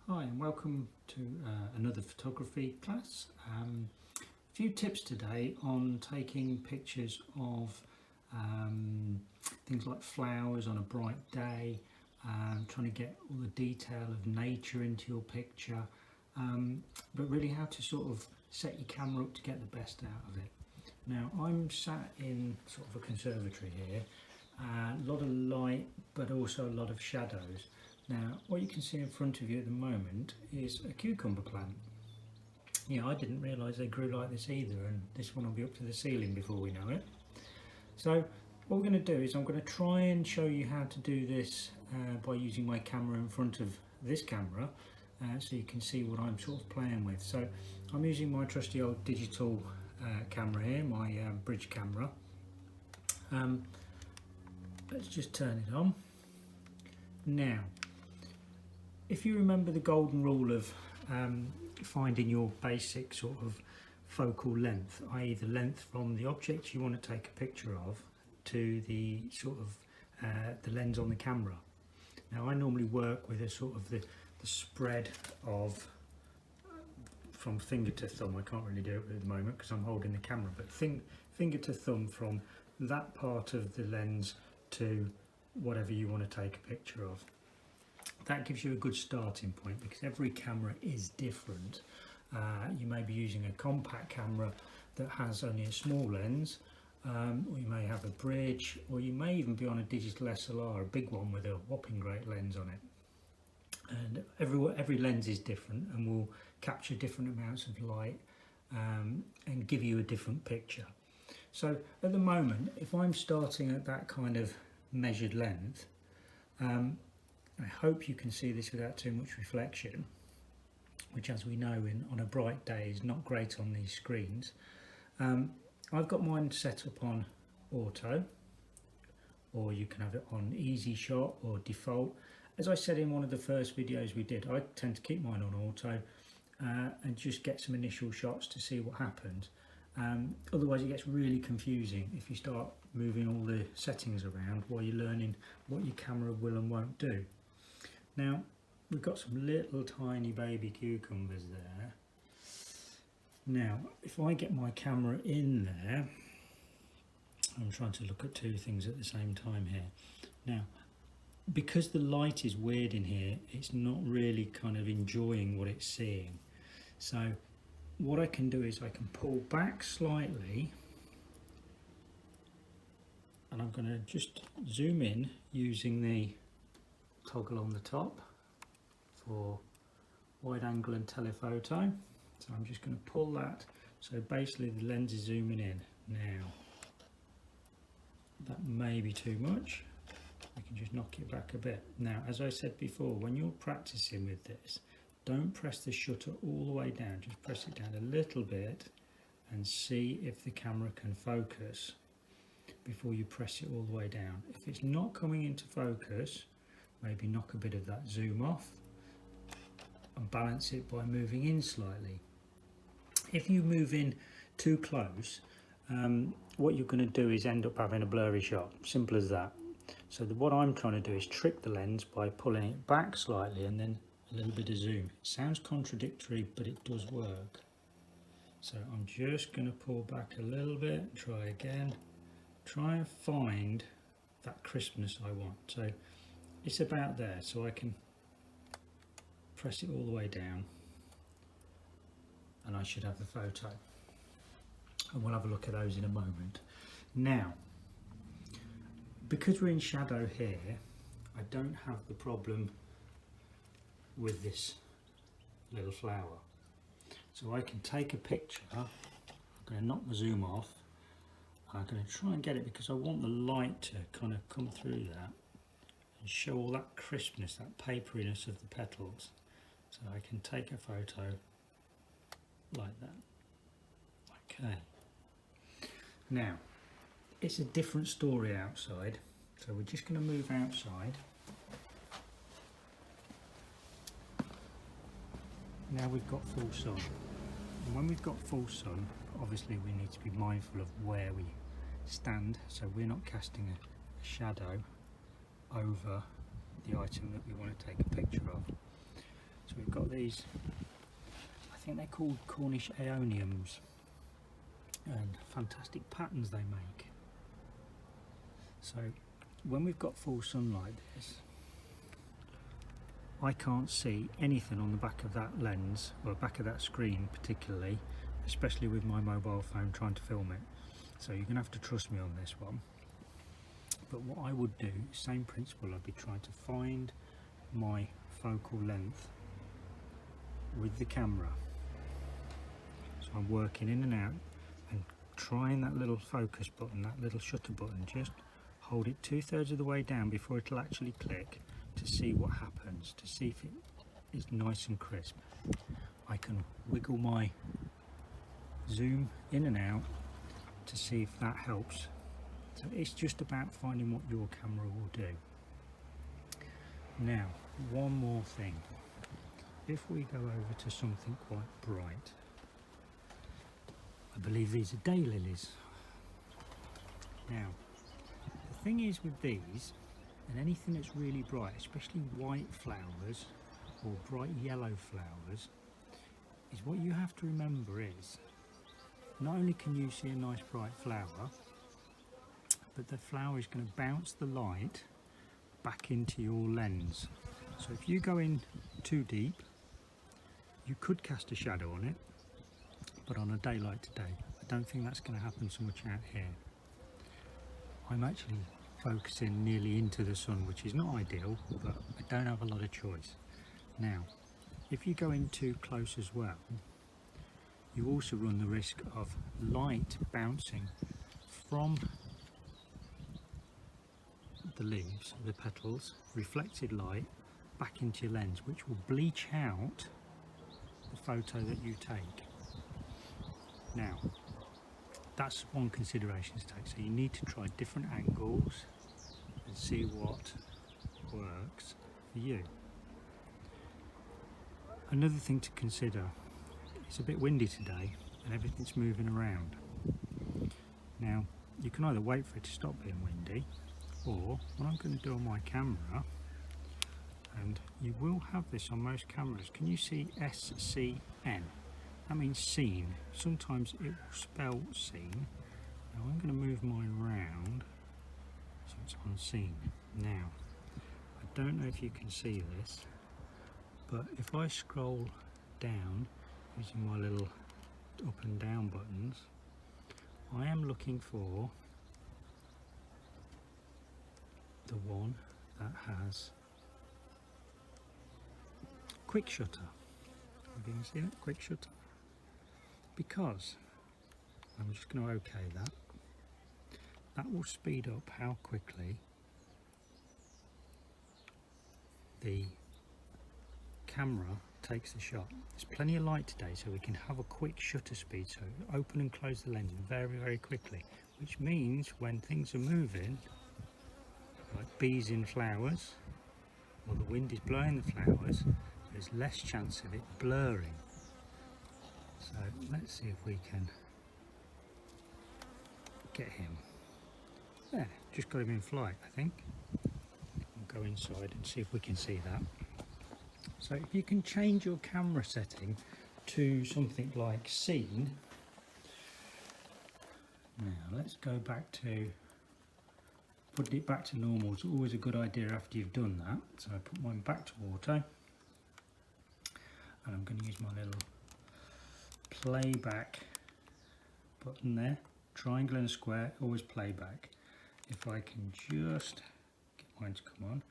Hi and welcome to another photography class. A few tips today on taking pictures of things like flowers on a bright day, trying to get all the detail of nature into your picture, but really how to sort of set your camera up to get the best out of it. Now I'm sat in sort of a conservatory here, a lot of light but also a lot of shadows. Now what you can see in front of you at the moment is a cucumber plant. Yeah, I didn't realise they grew like this either, and this one will be up to the ceiling before we know it. So what we're going to do is I'm going to try and show you how to do this by using my camera in front of this camera, so you can see what I'm sort of playing with. So I'm using my trusty old digital camera here, my bridge camera. Let's just turn it on. Now, if you remember the golden rule of finding your basic sort of focal length, i.e. the length from the object you want to take a picture of to the sort of the lens on the camera. Now I normally work with a sort of the spread of from finger to thumb. I can't really do it at the moment because I'm holding the camera, but finger to thumb from that part of the lens to whatever you want to take a picture of. That gives you a good starting point because every camera is different. You may be using a compact camera that has only a small lens, or you may have a bridge, or you may even be on a digital SLR, a big one with a whopping great lens on it. And every lens is different and will capture different amounts of light and give you a different picture. So at the moment, if I'm starting at that kind of measured length, I hope you can see this without too much reflection, which, as we know, on a bright day is not great on these screens. I've got mine set up on auto, or you can have it on easy shot or default. As I said in one of the first videos we did, I tend to keep mine on auto and just get some initial shots to see what happens. Otherwise it gets really confusing if you start moving all the settings around while you're learning what your camera will and won't do. Now we've got some little tiny baby cucumbers there. Now if I get my camera in there, I'm trying to look at two things at the same time here. Now because the light is weird in here, it's not really kind of enjoying what it's seeing. So what I can do is I can pull back slightly, and I'm going to just zoom in using the toggle on the top for wide angle and telephoto. So I'm just going to pull that, so basically the lens is zooming in. Now that may be too much, I can just knock it back a bit. Now as I said before, when you're practicing with this, don't press the shutter all the way down, just press it down a little bit and see if the camera can focus before you press it all the way down. If it's not coming into focus, maybe knock a bit of that zoom off and balance it by moving in slightly. If you move in too close, what you're going to do is end up having a blurry shot, simple as that. So what I'm trying to do is trick the lens by pulling it back slightly and then a little bit of zoom. It sounds contradictory, but it does work. So I'm just going to pull back a little bit, try again, try and find that crispness I want. So it's about there, so I can press it all the way down and I should have the photo. And we'll have a look at those in a moment. Now, because we're in shadow here, I don't have the problem with this little flower. So I can take a picture. I'm going to knock the zoom off. I'm going to try and get it because I want the light to kind of come through that and show all that crispness, that paperiness of the petals. So I can take a photo like that. Okay. Now, it's a different story outside. So we're just going to move outside. Now we've got full sun. And when we've got full sun, obviously we need to be mindful of where we stand, so we're not casting a shadow over the item that we want to take a picture of. So we've got these, I think they're called Cornish aeoniums, and fantastic patterns they make. So when we've got full sun like this, I can't see anything on the back of that lens, or back of that screen particularly, especially with my mobile phone trying to film it. So you're going to have to trust me on this one. But what I would do, same principle, I'd be trying to find my focal length with the camera. So I'm working in and out and trying that little focus button, that little shutter button, just hold it 2/3 of the way down before it'll actually click, to see what happens, to see if it is nice and crisp. I can wiggle my zoom in and out to see if that helps. So it's just about finding what your camera will do. Now, one more thing. If we go over to something quite bright, I believe these are daylilies. Now, the thing is with these, and anything that's really bright, especially white flowers or bright yellow flowers, is what you have to remember is, not only can you see a nice bright flower, but the flower is going to bounce the light back into your lens. So if you go in too deep, you could cast a shadow on it, but on a day like today, I don't think that's going to happen so much out here. I'm actually focusing nearly into the sun, which is not ideal, but I don't have a lot of choice. Now, if you go in too close as well, you also run the risk of light bouncing from the leaves, the petals, reflected light back into your lens, which will bleach out the photo that you take. Now, that's one consideration to take. So you need to try different angles and see what works for you. Another thing to consider, it's a bit windy today and everything's moving around. Now, you can either wait for it to stop being windy, or what I'm going to do on my camera, and you will have this on most cameras, can you see SCN? That means seen. Sometimes it will spell seen. Now I'm going to move mine around so it's on seen. Now, I don't know if you can see this, but if I scroll down using my little up and down buttons, I am looking for the one that has quick shutter. You can see that quick shutter, because I'm just going to OK that. That will speed up how quickly the camera takes the shot. There's plenty of light today, so we can have a quick shutter speed, so open and close the lens very quickly, which means when things are moving, like bees in flowers, or the wind is blowing the flowers, there's less chance of it blurring. So let's see if we can get him. There, just got him in flight, I think. We'll go inside and see if we can see that. So if you can change your camera setting to something like scene. Now let's go back to, put it back to normal. It's always a good idea after you've done that. So I put mine back to auto, and I'm going to use my little playback button there, triangle and square, always playback. If I can just get mine to come on.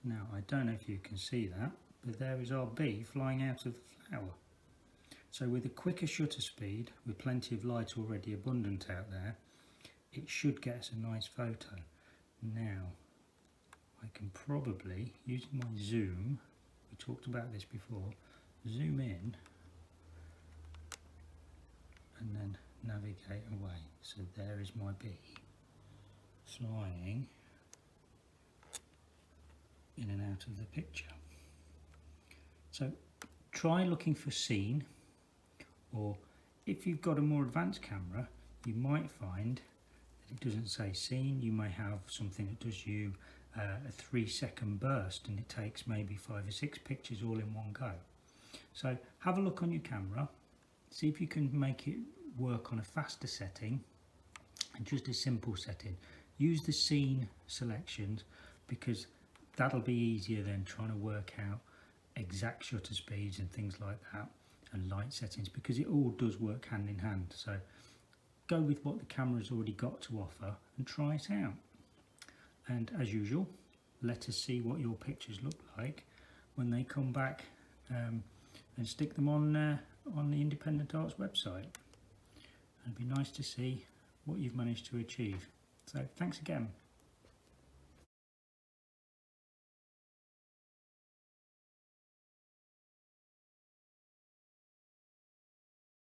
Now I don't know if you can see that, but there is our bee flying out of the flower. So with a quicker shutter speed, with plenty of light already abundant out there, it should get us a nice photo. Now I can probably, using my zoom, we talked about this before, zoom in and then navigate away. So there is my bee flying in and out of the picture. So try looking for scene, or if you've got a more advanced camera, you might find that it doesn't say scene. You may have something that does you a 3-second burst, and it takes maybe 5 or 6 pictures all in one go. So have a look on your camera, see if you can make it work on a faster setting and just a simple setting. Use the scene selections because that'll be easier than trying to work out exact shutter speeds and things like that, and light settings, because it all does work hand in hand. So go with what the camera's already got to offer and try it out. And as usual, let us see what your pictures look like when they come back, and stick them on the Independent Arts website. It'd be nice to see what you've managed to achieve. So thanks again.